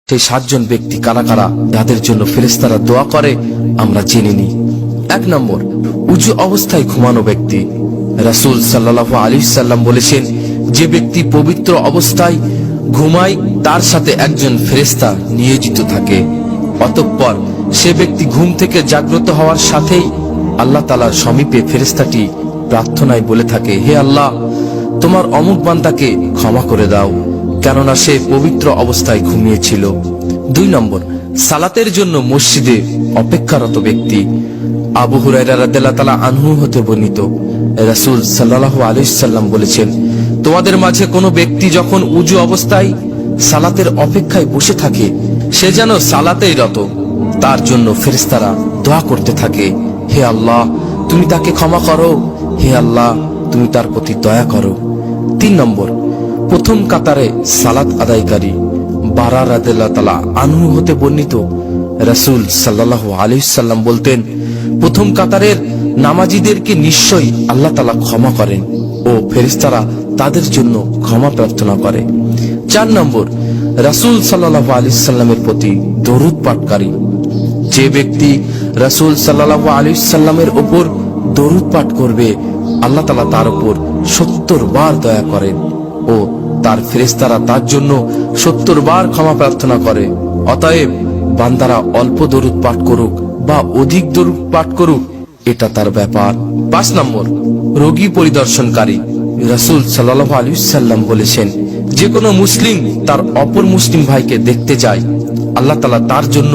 সেই 7 জন ব্যক্তি কারা কারা, যাদের জন্য ফেরেশতারা দোয়া করে আমরা জেনে নিই। 1 নম্বর, উজু অবস্থায় ঘুমানো ব্যক্তি। রাসূল সাল্লাল্লাহু আলাইহি সাল্লাম বলেছেন, যে ব্যক্তি পবিত্র অবস্থায় ঘুমায় তার সাথে একজন ফেরেশতা নিয়োজিত থাকে। অতঃপর সে ব্যক্তি ঘুম থেকে জাগ্রত হওয়ার সাথেই আল্লাহ তাআলার সমীপে ফেরেশতাটি প্রার্থনায় বলে থাকে, হে আল্লাহ, তোমার অমুক বান্দাকে ক্ষমা করে দাও, কেননা সে পবিত্র অবস্থায় ঘুমিয়েছিল। 2 নম্বর, সালাতের জন্য মসজিদে অপেক্ষারত ব্যক্তি। আবু হুরায়রা রাদিয়াল্লাহু তাআলা আনহু হতে বর্ণিত, রাসূল সাল্লাল্লাহু আলাইহি সাল্লাম বলেছেন, তোমাদের মাঝে কোনো ব্যক্তি যখন উজু অবস্থায় সালাতের অপেক্ষায় বসে থাকে, সে যেন সালাতেই রত। তার জন্য ফেরেশতারা দোয়া করতে থাকে, হে আল্লাহ, তুমি তাকে ক্ষমা করো, হে আল্লাহ, তুমি তার প্রতি দয়া করো। 3 নম্বর, প্রথম কাতারে সালাত আদায়কারী। বারা রাদিয়াল্লাহু তাআলা আনহু হতে বর্ণিত, রাসূল সাল্লাল্লাহু আলাইহি সাল্লাম বলতেন, প্রথম কাতারের নামাজীদেরকে নিশ্চয়ই আল্লাহ তাআলা ক্ষমা করেন ও ফেরেশতারা তাদের জন্য ক্ষমা প্রার্থনা করে। 4 নম্বর, রাসূল সাল্লাল্লাহু আলাইহি সাল্লামের প্রতি দরুদ পাঠকারী। যে ব্যক্তি রাসূল সাল্লাল্লাহু আলাইহি সাল্লামের উপর দরুদ পাঠ করবে, আল্লাহ তাআলা তার উপর 70 বার দয়া করেন ও তার ফেরেশতারা তার জন্য 70 বার ক্ষমা প্রার্থনা করে। অতএব বান্দারা অল্প দরুদ পাঠ করুক বা অধিক দরুদ পাঠ করুক, এটা তার ব্যাপার। 5 নম্বর, রোগী পরিদর্শনকারী। রাসূল সাল্লাল্লাহু আলাইহি সাল্লাম বলেছেন, যে কোনো মুসলিম তার অপর মুসলিম ভাইকে দেখতে যায়, আল্লাহ তাআলা তার জন্য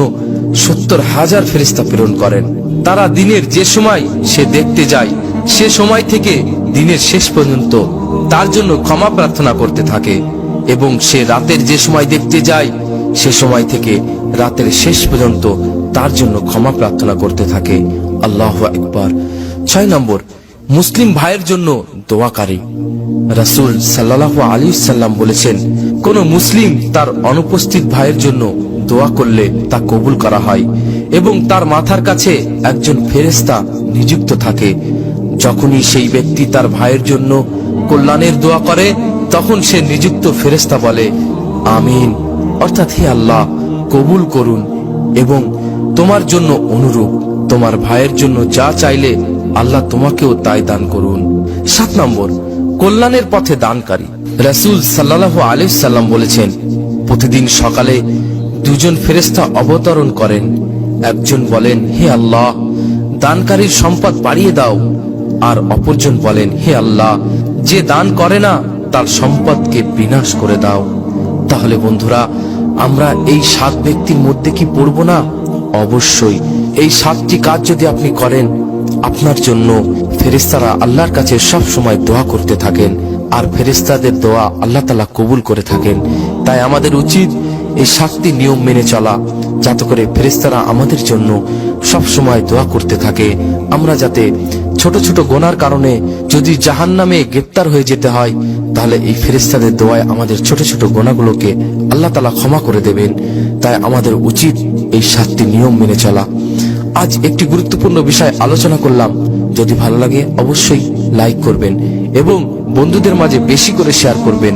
70,000 ফেরেশতা প্রেরণ করেন। তারা দিনের যে সময় সে দেখতে যায় সে সময় থেকে দিনের শেষ পর্যন্ত তার জন্য ক্ষমা প্রার্থনা করতে থাকে, এবং সে রাতের যে সময় দেখতে যায় সে সময় থেকে রাতের শেষ পর্যন্ত তার জন্য ক্ষমা প্রার্থনা করতে থাকে। আল্লাহু আকবার। 6 নম্বর, মুসলিম ভাইয়ের জন্য দোয়াকারী। রাসূল সাল্লাল্লাহু আলাইহি সাল্লাম বলেছেন, কোন মুসলিম তার অনুপস্থিত ভাইয়ের জন্য দোয়া করলে তা কবুল করা হয় এবং তার মাথার কাছে একজন ফেরেশতা নিযুক্ত থাকে। যখনই সেই ব্যক্তি তার ভাইয়ের জন্য কল্যাণের দোয়া করে, তখন সে নিযুক্ত ফেরেশতা বলে, আমিন, অর্থাৎ হে আল্লাহ, কবুল করুন এবং তোমার জন্য অনুরূপ তোমার ভাইয়ের জন্য যা চাইলে আল্লাহ তোমাকেও তাই দান করুন। 7 নম্বর, কল্যাণের পথে দানকারী। রাসূল সাল্লাল্লাহু আলাইহি সাল্লাম বলেছেন, প্রতিদিন সকালে 2 জন ফেরেশতা অবতরণ করেন। একজন বলেন, হে আল্লাহ, দানকারীর সম্পদ বাড়িয়ে দাও, আর অপরজন বলেন, হে আল্লাহ, যে দান করে না তার সম্পদকে বিনাশ করে দাও। তাহলে বন্ধুরা, আমরা এই 7 ব্যক্তির মধ্যে কি পড়ব না? অবশ্যই। এই 7টি কাজ যদি আপনি করেন, আপনার জন্য ফেরেশতারা আল্লাহর কাছে সব সময় দোয়া করতে থাকেন, আর ফেরেশতাদের দোয়া আল্লাহ তাআলা কবুল করে থাকেন। তাই আমাদের উচিত এই 7টি নিয়ম মেনে চলা, যাতে করে ফেরেশতারা আমাদের জন্য সব সময় দোয়া করতে থাকে। আমরা যাতে ছোট ছোট গুনার কারণে যদি জাহান্নামে গ্রেফতার হয়ে যেতে হয়, তাহলে এই ফেরেশতাদের দোয়ায় আমাদের ছোট ছোট গুনাহগুলোকে আল্লাহ তাআলা ক্ষমা করে দেবেন। তাই আমাদের উচিত এই 7টি নিয়ম মেনে চলা। আজ একটি গুরুত্বপূর্ণ বিষয় আলোচনা করলাম। যদি ভালো লাগে অবশ্যই লাইক করবেন এবং বন্ধুদের মাঝে বেশি করে শেয়ার করবেন।